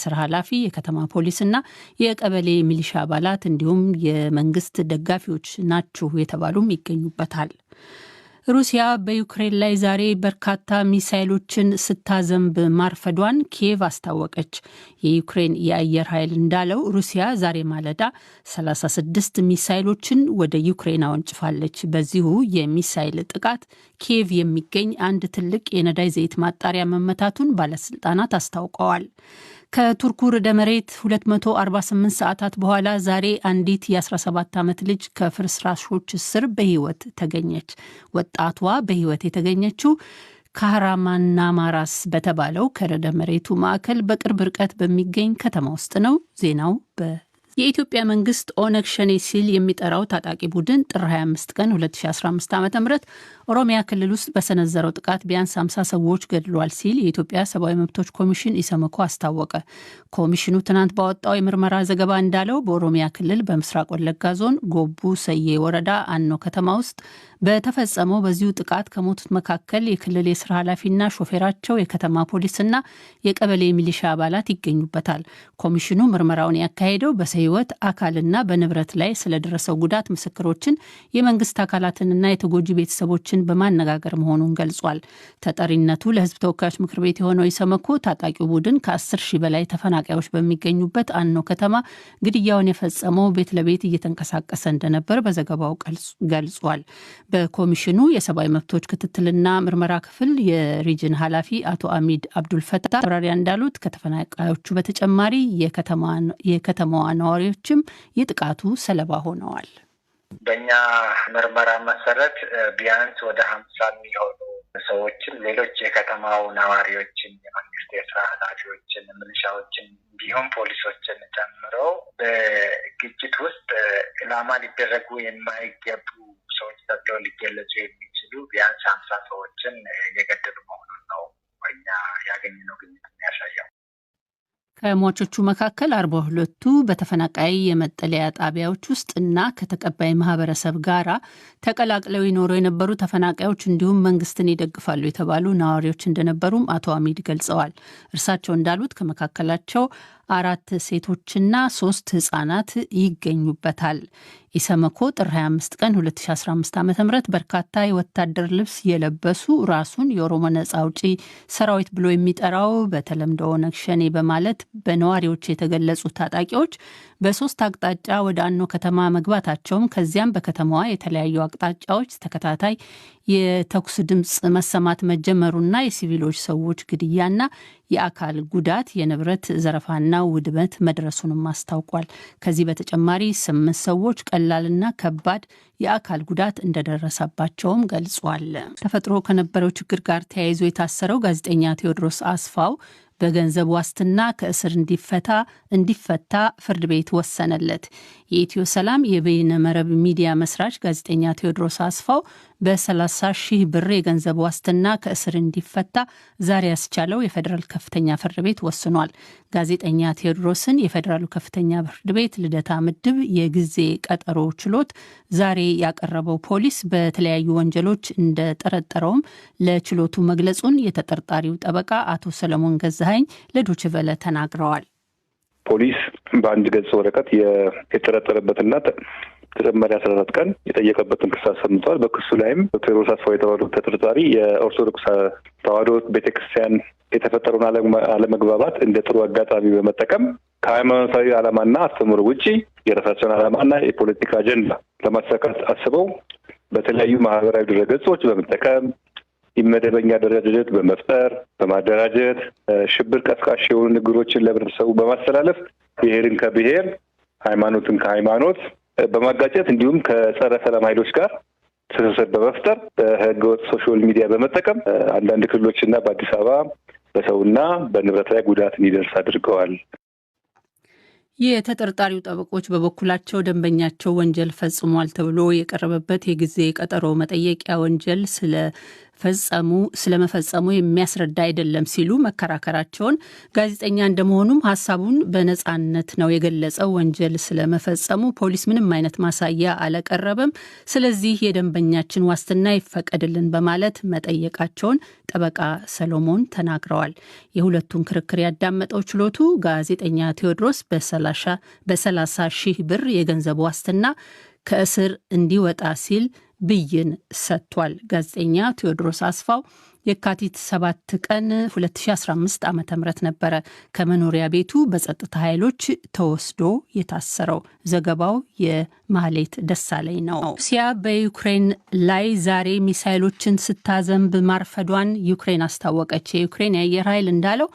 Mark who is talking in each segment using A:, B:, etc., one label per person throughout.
A: ስራ ኃላፊ፣ የከተማ ፖሊስና የቀበሌ ሚሊሻ አባላት እንዲሁም የመንግስት ደጋፊዎች ናቸው የተባሉም ይገኙበታል። ሩሲያ በዩክሬን ላይ ዛሬ በርካታ ሚሳይሎችን ስታዘንብ ማርፈዷን ኪየቭ አስታወቀች። የዩክሬን የአየር ኃይል እንዳለው ሩሲያ ዛሬ ማለዳ 36 ሚሳይሎችን ወደ ዩክሬን አወንጭፋለች። በዚሁ የሚሳይል ጥቃት ኪየቭ የሚገኝ አንድ ትልቅ የነዳጅ ዘይት ማጣሪያ መመታቱን ባለስልጣናት አስታውቀዋል። ከቱርኩ ርዕደ መሬት 248 ሰዓታት በኋላ ዛሬ አንዲት የ17 ዓመት ልጅ ከፍርስራሾች ስር በህይወት ተገኘች። ወጣቷ በህይወት የተገኘችው ካህራማናማራስ በተባለው ከርዕደ መሬቱ ማዕከል በቅርብ ርቀት በሚገኝ ከተማ ውስጥ ነው። ዜናው የኢትዮጵያ መንግስት ኦነግ ሸኔ ሲል የሚጠራው ታጣቂ ቡድን ጥር 25 ቀን 2015 ዓ.ም ኦሮሚያ ክልል ውስጥ በሰነዘረው ጥቃት ቢያንስ 50 ሰዎች ገድሏል ሲል የኢትዮጵያ ሰብአዊ መብቶች ኮሚሽን ኢሰመኮ አስታወቀ። ኮሚሽኑ ትናንት ባወጣው የምርመራ ዘገባ እንዳለው በኦሮሚያ ክልል በምስራቅ ወለጋ ዞን ጎቡ ሰዬ ወረዳ አኖ ከተማ ውስጥ በተፈጸመው በዚሁ ጥቃት ከሞቱት መካከል የክልል የስራ ኃላፊና ሾፌራቸው፣ የከተማ ፖሊስና የቀበሌ ሚሊሻ አባላት ይገኙበታል። ኮሚሽኑ ምርመራውን ያካሄደው በሕይወት አካልና በንብረት ላይ ስለደረሰው ጉዳት ምስክሮችን፣ የመንግስት አካላትንና የተጎጂ ቤተሰቦችን በማነጋገር መሆኑን ገልጿል። ተጠሪነቱ ለህዝብ ተወካዮች ምክር ቤት የሆነው ኢሰመኮ ታጣቂው ቡድን ከ10 ሺህ በላይ ተፈናቃዮች በሚገኙበት አኖ ከተማ ግድያውን የፈጸመው ቤት ለቤት እየተንቀሳቀሰ እንደነበር በዘገባው ገልጿል። በኮሚሽኑ የሰብአዊ መብቶች ክትትልና ምርመራ ክፍል የሪጅን ኃላፊ አቶ አሚድ አብዱልፈታ ማብራሪያ እንዳሉት ከተፈናቃዮቹ በተጨማሪ የከተማዋ ነዋሪዎችም የጥቃቱ ሰለባ ሆነዋል።
B: በእኛ ምርመራ መሰረት ቢያንስ ወደ 50 የሚሆኑ ሰዎችን፣ ሌሎች የከተማው ነዋሪዎችን፣ የመንግስት የስራ ኃላፊዎችን፣ ሚሊሻዎችን እንዲሁም ፖሊሶችን ጨምሮ በግጭት ውስጥ ኢላማ ሊደረጉ የማይገቡ ሰዎች ተብለው ሊገለጹ የሚችሉ ቢያንስ 50 ሰዎችን የገደሉ መሆኑን ነው እኛ ያገኘነው ግኝት የሚያሳየው።
A: ከሟቾቹ መካከል 42ቱ በተፈናቃይ የመጠለያ ጣቢያዎች ውስጥ እና ከተቀባይ ማህበረሰብ ጋራ ተቀላቅለው ይኖሩ የነበሩ ተፈናቃዮች እንዲሁም መንግስትን ይደግፋሉ የተባሉ ነዋሪዎች እንደነበሩም አቶ አሚድ ገልጸዋል። እርሳቸው እንዳሉት ከመካከላቸው 4 ሴቶችና 3 ህጻናት ይገኙበታል። ኢሰመኮ ጥር 25 ቀን 2015 ዓ.ም በርካታ የወታደር ልብስ የለበሱ ራሱን የኦሮሞ ነጻ አውጪ ሰራዊት ብሎ የሚጠራው በተለምዶ ኦነግ ሸኔ በማለት በነዋሪዎች የተገለጹ ታጣቂዎች በ3 አቅጣጫ ወደ አኖ ከተማ መግባታቸውም ከዚያም በከተማዋ የተለያዩ አቅጣጫዎች ተከታታይ የተኩስ ድምፅ መሰማት መጀመሩና የሲቪሎች ሰዎች ግድያና የአካል ጉዳት፣ የንብረት ዘረፋና ውድመት መድረሱንም አስታውቋል። ከዚህ በተጨማሪ 8 ሰዎች ቀላልና ከባድ የአካል ጉዳት እንደደረሰባቸውም ገልጿል። ተፈጥሮ ከነበረው ችግር ጋር ተያይዞ የታሰረው ጋዜጠኛ ቴዎድሮስ አስፋው በገንዘብ ዋስትና ከእስር እንዲፈታ ፍርድ ቤት ወሰነለት። የኢትዮ ሰላም የበይነ መረብ ሚዲያ መስራች ጋዜጠኛ ቴዎድሮስ አስፋው በ30 ሺህ ብር የገንዘብ ዋስትና ከእስር እንዲፈታ ዛሬ ያስቻለው የፌዴራል ከፍተኛ ፍርድ ቤት ወስኗል። ጋዜጠኛ ቴዎድሮስን የፌዴራሉ ከፍተኛ ፍርድ ቤት ልደታ ምድብ የጊዜ ቀጠሮ ችሎት ዛሬ ያቀረበው ፖሊስ በተለያዩ ወንጀሎች እንደጠረጠረውም ለችሎቱ መግለጹን የተጠርጣሪው ጠበቃ አቶ ሰለሞን ገዛኸኝ ለዶይቼ ቬለ ተናግረዋል።
C: ፖሊስ በአንድ ገጽ ወረቀት የተጠረጠረበትና ተጨማሪ 14 ቀን የጠየቀበትን ክስ አሰምቷል። በክሱ ላይም ቴዎድሮስ አስፋው የተባለው ተጠርጣሪ የኦርቶዶክስ ተዋሕዶ ቤተክርስቲያን የተፈጠረውን አለመግባባት እንደ ጥሩ አጋጣሚ በመጠቀም ከሃይማኖታዊ ዓላማና አስተምህሮ ውጪ የራሳቸውን ዓላማና የፖለቲካ አጀንዳ ለማሳካት አስበው በተለያዩ ማህበራዊ ድረገጾች በመጠቀም ኢመደበኛ አደረጃጀት በመፍጠር በማደራጀት ሽብር ቀስቃሽ የሆኑ ንግግሮችን ለህብረተሰቡ በማስተላለፍ ብሔርን ከብሔር ሃይማኖትን ከሃይማኖት በማጋጨት እንዲሁም ከጸረ ሰላም ኃይሎች ጋር ትስስር በመፍጠር በህገወጥ ሶሻል ሚዲያ በመጠቀም አንዳንድ ክልሎችና በአዲስ አበባ በሰውና በንብረት ላይ ጉዳት እንዲደርስ አድርገዋል።
A: የተጠርጣሪው ጠበቆች በበኩላቸው ደንበኛቸው ወንጀል ፈጽሟል ተብሎ የቀረበበት የጊዜ ቀጠሮ መጠየቂያ ወንጀል ስለ ስለመፈጸሙ የሚያስረዳ አይደለም ሲሉ መከራከራቸውን፣ ጋዜጠኛ እንደመሆኑም ሀሳቡን በነጻነት ነው የገለጸው፣ ወንጀል ስለመፈጸሙ ፖሊስ ምንም አይነት ማሳያ አላቀረበም፣ ስለዚህ የደንበኛችን ዋስትና ይፈቀድልን በማለት መጠየቃቸውን ጠበቃ ሰሎሞን ተናግረዋል። የሁለቱን ክርክር ያዳመጠው ችሎቱ ጋዜጠኛ ቴዎድሮስ በ30 ሺህ ብር የገንዘብ ዋስትና ከእስር እንዲወጣ ሲል ብይን ሰጥቷል። ጋዜጠኛ ቴዎድሮስ አስፋው የካቲት 7 ቀን 2015 ዓ.ም ነበረ ከመኖሪያ ቤቱ በጸጥታ ኃይሎች ተወስዶ የታሰረው። ዘገባው የማህሌት ደሳለኝ ነው። ሩሲያ በዩክሬን ላይ ዛሬ ሚሳይሎችን ስታዘንብ ማርፈዷን ዩክሬን አስታወቀች። የዩክሬን የአየር ኃይል እንዳለው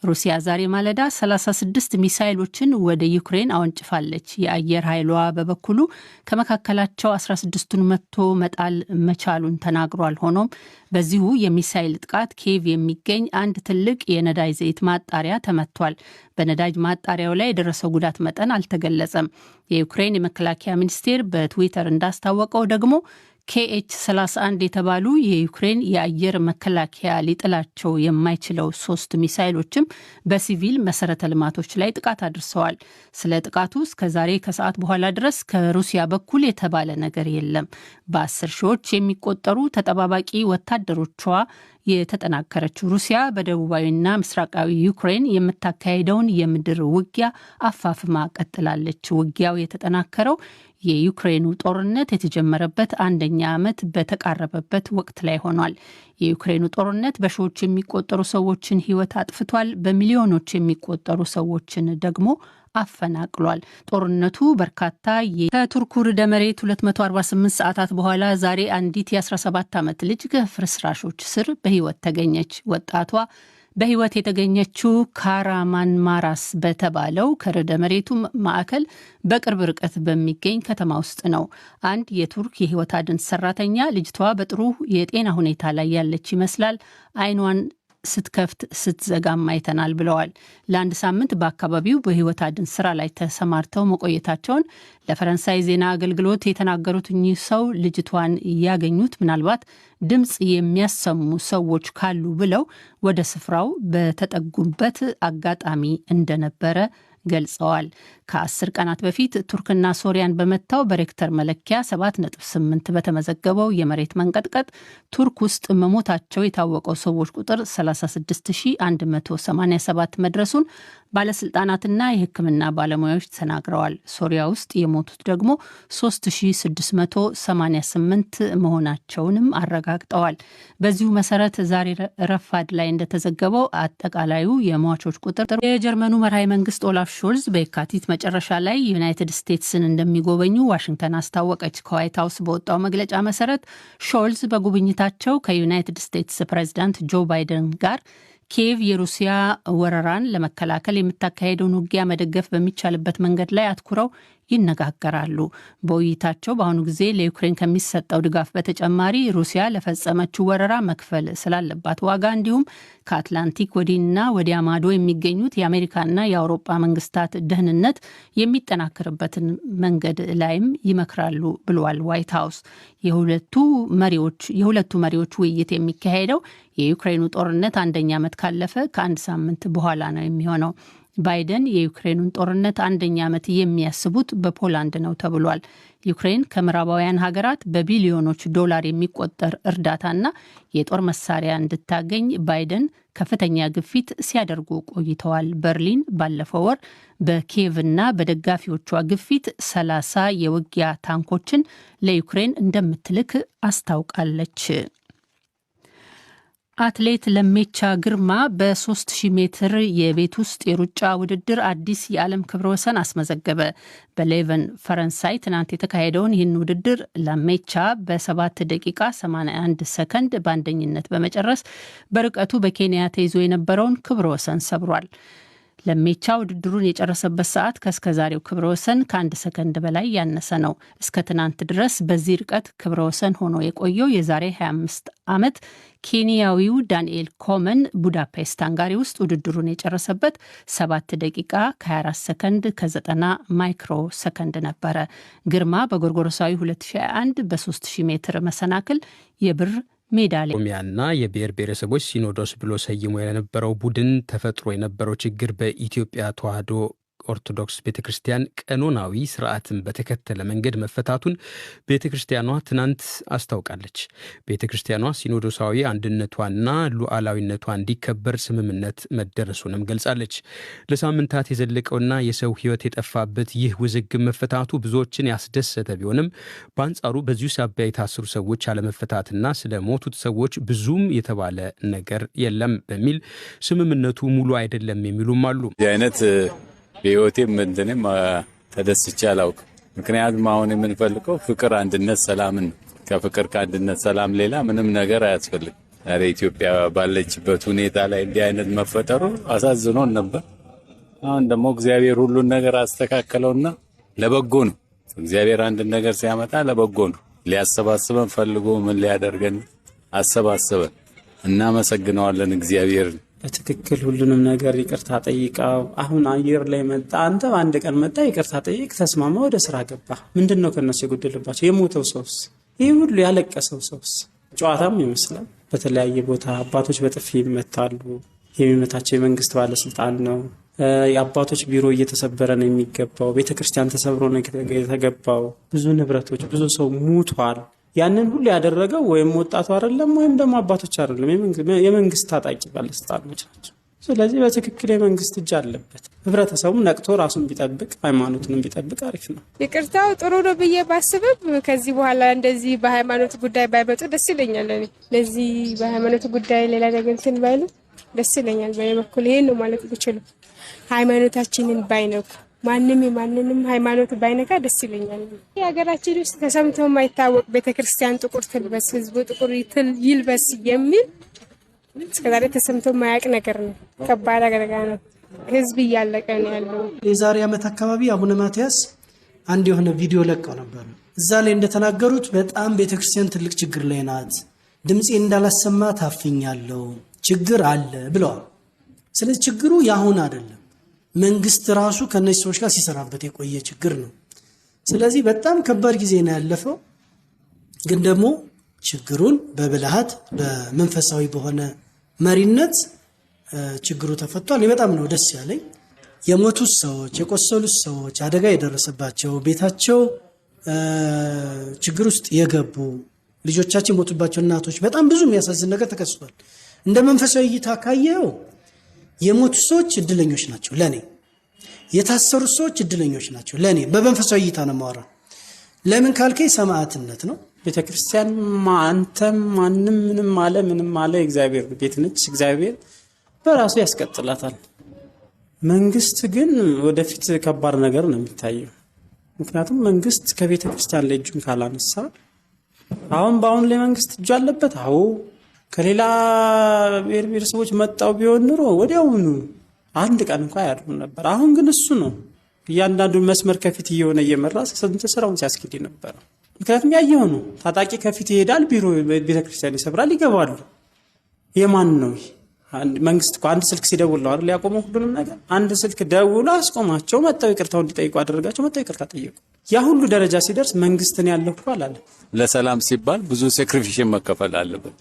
A: ሩሲያ ዛሬ ማለዳ 36 ሚሳይሎችን ወደ ዩክሬን አወንጭፋለች። የአየር ኃይሏ በበኩሉ ከመካከላቸው 16ቱን መትቶ መጣል መቻሉን ተናግሯል። ሆኖም በዚሁ የሚሳይል ጥቃት ኪየቭ የሚገኝ አንድ ትልቅ የነዳጅ ዘይት ማጣሪያ ተመቷል። በነዳጅ ማጣሪያው ላይ የደረሰው ጉዳት መጠን አልተገለጸም። የዩክሬን የመከላከያ ሚኒስቴር በትዊተር እንዳስታወቀው ደግሞ KH-31 የተባሉ የዩክሬን የአየር መከላከያ ሊጥላቸው የማይችለው 3 ሚሳይሎችም በሲቪል መሰረተ ልማቶች ላይ ጥቃት አድርሰዋል። ስለ ጥቃቱ እስከዛሬ ከሰዓት በኋላ ድረስ ከሩሲያ በኩል የተባለ ነገር የለም። በ10 ሺዎች የሚቆጠሩ ተጠባባቂ ወታደሮቿ የተጠናከረችው ሩሲያ በደቡባዊና ምስራቃዊ ዩክሬን የምታካሄደውን የምድር ውጊያ አፋፍማ ቀጥላለች። ውጊያው የተጠናከረው የዩክሬኑ ጦርነት የተጀመረበት 1ኛ ዓመት በተቃረበበት ወቅት ላይ ሆኗል። የዩክሬኑ ጦርነት በሺዎች የሚቆጠሩ ሰዎችን ሕይወት አጥፍቷል። በሚሊዮኖች የሚቆጠሩ ሰዎችን ደግሞ አፈናቅሏል። ጦርነቱ በርካታ ከቱርኩ ርዕደ መሬት 248 ሰዓታት በኋላ ዛሬ አንዲት የ17 ዓመት ልጅ ከፍርስራሾች ስር በሕይወት ተገኘች። ወጣቷ በሕይወት የተገኘችው ካራማንማራስ በተባለው ከርዕደ መሬቱ ማዕከል በቅርብ ርቀት በሚገኝ ከተማ ውስጥ ነው። አንድ የቱርክ የሕይወት አድን ሰራተኛ ልጅቷ በጥሩ የጤና ሁኔታ ላይ ያለች ይመስላል፣ አይኗን ስትከፍት ስትዘጋም አይተናል ብለዋል። ለአንድ ሳምንት በአካባቢው በሕይወት አድን ስራ ላይ ተሰማርተው መቆየታቸውን ለፈረንሳይ ዜና አገልግሎት የተናገሩት እኚህ ሰው ልጅቷን ያገኙት ምናልባት ድምፅ የሚያሰሙ ሰዎች ካሉ ብለው ወደ ስፍራው በተጠጉበት አጋጣሚ እንደነበረ ገልጸዋል። ከ10 ቀናት በፊት ቱርክና ሶሪያን በመታው በሬክተር መለኪያ 7.8 በተመዘገበው የመሬት መንቀጥቀጥ ቱርክ ውስጥ መሞታቸው የታወቀው ሰዎች ቁጥር 36187 መድረሱን ባለስልጣናትና የሕክምና ባለሙያዎች ተናግረዋል። ሶሪያ ውስጥ የሞቱት ደግሞ 3688 መሆናቸውንም አረጋግጠዋል። በዚሁ መሰረት ዛሬ ረፋድ ላይ እንደተዘገበው አጠቃላዩ የሟቾች ቁጥር የጀርመኑ መራሄ መንግስት ኦላፍ ሾልዝ በየካቲት መጨረሻ ላይ ዩናይትድ ስቴትስን እንደሚጎበኙ ዋሽንግተን አስታወቀች። ከዋይት ሀውስ በወጣው መግለጫ መሰረት ሾልዝ በጉብኝታቸው ከዩናይትድ ስቴትስ ፕሬዚዳንት ጆ ባይደን ጋር ኪየቭ የሩሲያ ወረራን ለመከላከል የምታካሄደውን ውጊያ መደገፍ በሚቻልበት መንገድ ላይ አትኩረው ይነጋገራሉ። በውይይታቸው በአሁኑ ጊዜ ለዩክሬን ከሚሰጠው ድጋፍ በተጨማሪ ሩሲያ ለፈጸመችው ወረራ መክፈል ስላለባት ዋጋ እንዲሁም ከአትላንቲክ ወዲህና ወዲያ ማዶ የሚገኙት የአሜሪካና የአውሮፓ መንግስታት ደህንነት የሚጠናከርበትን መንገድ ላይም ይመክራሉ ብሏል ዋይት ሀውስ። የሁለቱ መሪዎች ውይይት የሚካሄደው የዩክሬኑ ጦርነት 1ኛ ዓመት ካለፈ ከ1 ሳምንት በኋላ ነው የሚሆነው። ባይደን የዩክሬኑን ጦርነት 1ኛ ዓመት የሚያስቡት በፖላንድ ነው ተብሏል። ዩክሬን ከምዕራባውያን ሀገራት በቢሊዮኖች ዶላር የሚቆጠር እርዳታና የጦር መሳሪያ እንድታገኝ ባይደን ከፍተኛ ግፊት ሲያደርጉ ቆይተዋል። በርሊን ባለፈው ወር በኪየቭና በደጋፊዎቿ ግፊት 30 የውጊያ ታንኮችን ለዩክሬን እንደምትልክ አስታውቃለች። አትሌት ለሜቻ ግርማ በ3000 ሜትር የቤት ውስጥ የሩጫ ውድድር አዲስ የዓለም ክብረ ወሰን አስመዘገበ። በሌቨን ፈረንሳይ ትናንት የተካሄደውን ይህን ውድድር ለሜቻ በ7 ደቂቃ 81 ሰከንድ በአንደኝነት በመጨረስ በርቀቱ በኬንያ ተይዞ የነበረውን ክብረ ወሰን ሰብሯል። ለሜቻ ውድድሩን የጨረሰበት ሰዓት ከእስከዛሬው ክብረ ወሰን ከ1 ሰከንድ በላይ ያነሰ ነው። እስከ ትናንት ድረስ በዚህ ርቀት ክብረ ወሰን ሆኖ የቆየው የዛሬ 25 ዓመት ኬንያዊው ዳንኤል ኮመን ቡዳፔስት ሃንጋሪ ውስጥ ውድድሩን የጨረሰበት 7 ደቂቃ ከ24 ሰከንድ ከ90 ማይክሮ ሰከንድ ነበረ። ግርማ በጎርጎሮሳዊ 2021 በ3000 ሜትር መሰናክል የብር ሜዳሊያ
D: ኦሮሚያና የብሔር ብሔረሰቦች ሲኖዶስ ብሎ ሰይሞ የነበረው ቡድን ተፈጥሮ የነበረው ችግር በኢትዮጵያ ተዋሕዶ ኦርቶዶክስ ቤተክርስቲያን ቀኖናዊ ስርዓትን በተከተለ መንገድ መፈታቱን ቤተክርስቲያኗ ትናንት አስታውቃለች። ቤተክርስቲያኗ ሲኖዶሳዊ አንድነቷና ሉዓላዊነቷ እንዲከበር ስምምነት መደረሱንም ገልጻለች። ለሳምንታት የዘለቀውና የሰው ሕይወት የጠፋበት ይህ ውዝግብ መፈታቱ ብዙዎችን ያስደሰተ ቢሆንም በአንጻሩ በዚሁ ሳቢያ የታሰሩ ሰዎች አለመፈታትና ስለ ሞቱት ሰዎች ብዙም የተባለ ነገር የለም በሚል ስምምነቱ ሙሉ አይደለም የሚሉም አሉ።
E: በህይወቴም እንትንም ተደስቼ አላውቅም። ምክንያቱም አሁን የምንፈልገው ፍቅር፣ አንድነት፣ ሰላምን ከፍቅር ከአንድነት ሰላም ሌላ ምንም ነገር አያስፈልግም። ዛሬ ኢትዮጵያ ባለችበት ሁኔታ ላይ እንዲህ አይነት መፈጠሩ አሳዝኖን ነበር። አሁን ደግሞ እግዚአብሔር ሁሉን ነገር አስተካከለውና ለበጎ ነው። እግዚአብሔር አንድ ነገር ሲያመጣ ለበጎ ነው። ሊያሰባስበን ፈልጎ ምን ሊያደርገን አሰባሰበን። እናመሰግነዋለን እግዚአብሔርን።
F: በትክክል ሁሉንም ነገር ይቅርታ ጠይቀው አሁን አየር ላይ መጣ። አንተ በአንድ ቀን መጣ፣ ይቅርታ ጠይቅ፣ ተስማማ፣ ወደ ስራ ገባ። ምንድነው ከነሱ የጎደለባቸው? የሞተው ሰውስ? ይህ ሁሉ ያለቀሰው ሰውስ? ጨዋታም ይመስላል። በተለያየ ቦታ አባቶች በጥፊ ይመታሉ። የሚመታቸው የመንግስት ባለስልጣን ነው። የአባቶች ቢሮ እየተሰበረ ነው የሚገባው። ቤተክርስቲያን ተሰብሮ ነው የተገባው። ብዙ ንብረቶች፣ ብዙ ሰው ሙቷል። ያንን ሁሉ ያደረገው ወይም ወጣቱ አይደለም ወይም ደግሞ አባቶች አይደለም፣ የመንግስት ታጣቂ ባለስልጣኖች ናቸው። ስለዚህ በትክክል የመንግስት እጅ አለበት። ህብረተሰቡም ነቅቶ ራሱን ቢጠብቅ ሃይማኖቱንም ቢጠብቅ አሪፍ ነው።
G: ይቅርታው ጥሩ ነው ብዬ ባስብም ከዚህ በኋላ እንደዚህ በሃይማኖት ጉዳይ ባይመጡ ደስ ይለኛል። እኔ ለዚህ በሃይማኖት ጉዳይ ሌላ ነገር እንትን ባይሉ ደስ ይለኛል። በእኔ በኩል ይሄን ነው ማለት ብችለው፣ ሃይማኖታችንን ባይነኩ፣ ማንንም ሃይማኖት ባይነካ ደስ ይለኛል። የሀገራችን ውስጥ ተሰምቶ የማይታወቅ ቤተክርስቲያን ጥቁር ትልበስ፣ ህዝቡ ጥቁር ይልበስ የሚል እስከዛሬ ተሰምቶ የማያውቅ ነገር ነው። ከባድ አደጋ ነው። ህዝብ እያለቀ ነው ያለው።
H: የዛሬ ዓመት አካባቢ አቡነ ማትያስ አንድ የሆነ ቪዲዮ ለቀው ነበር። እዛ ላይ እንደተናገሩት በጣም ቤተክርስቲያን ትልቅ ችግር ላይ ናት፣ ድምፄ እንዳላሰማ ታፍኛለሁ፣ ችግር አለ ብለዋል። ስለዚህ ችግሩ ያሁን አይደለም፣ መንግስት ራሱ ከነዚህ ሰዎች ጋር ሲሰራበት የቆየ ችግር ነው። ስለዚህ በጣም ከባድ ጊዜ ነው ያለፈው። ግን ደግሞ ችግሩን በብልሃት በመንፈሳዊ በሆነ መሪነት ችግሩ ተፈቷል። በጣም ነው ደስ ያለኝ። የሞቱት ሰዎች፣ የቆሰሉት ሰዎች፣ አደጋ የደረሰባቸው፣ ቤታቸው ችግር ውስጥ የገቡ ልጆቻቸው የሞቱባቸው እናቶች፣ በጣም ብዙ የሚያሳዝን ነገር ተከስቷል። እንደ መንፈሳዊ እይታ ካየው የሞቱ ሰዎች እድለኞች ናቸው ለኔ። የታሰሩ ሰዎች እድለኞች ናቸው ለኔ። በመንፈሳዊ እይታ ነው የማወራው። ለምን ካልከኝ ሰማዕትነት ነው።
F: ቤተክርስቲያን አንተም ማንም ምንም አለ እግዚአብሔር ቤት ነች። እግዚአብሔር በራሱ ያስቀጥላታል። መንግስት ግን ወደፊት ከባድ ነገር ነው የሚታየው። ምክንያቱም መንግስት ከቤተክርስቲያን ላይ እጁን ካላነሳ በአሁን ላይ መንግስት እጁ አለበት። ከሌላ ብሔር ብሔረሰቦች መጣው ቢሆን ኑሮ ወዲያውኑ አንድ ቀን እንኳን ያድሩ ነበር። አሁን ግን እሱ ነው እያንዳንዱን መስመር ከፊት እየሆነ እየመራ ስራውን ሲያስኬድ ነበር። ምክንያቱም ያየው ነው። ታጣቂ ከፊት ይሄዳል፣ ቢሮ ቤተክርስቲያን ይሰብራል፣ ይገባሉ። የማን ነው? መንግስት እኮ አንድ ስልክ ሲደውል ነው አይደል ያቆመው ሁሉንም ነገር። አንድ ስልክ ደውሎ አስቆማቸው፣ መጣው ይቅርታው እንዲጠይቁ አደረጋቸው፣ መጣው ይቅርታ ጠየቁ። ያ ሁሉ ደረጃ ሲደርስ መንግስትን ያለው አላለ።
E: ለሰላም ሲባል ብዙ ሳክሪፊሽን መከፈል አለበት።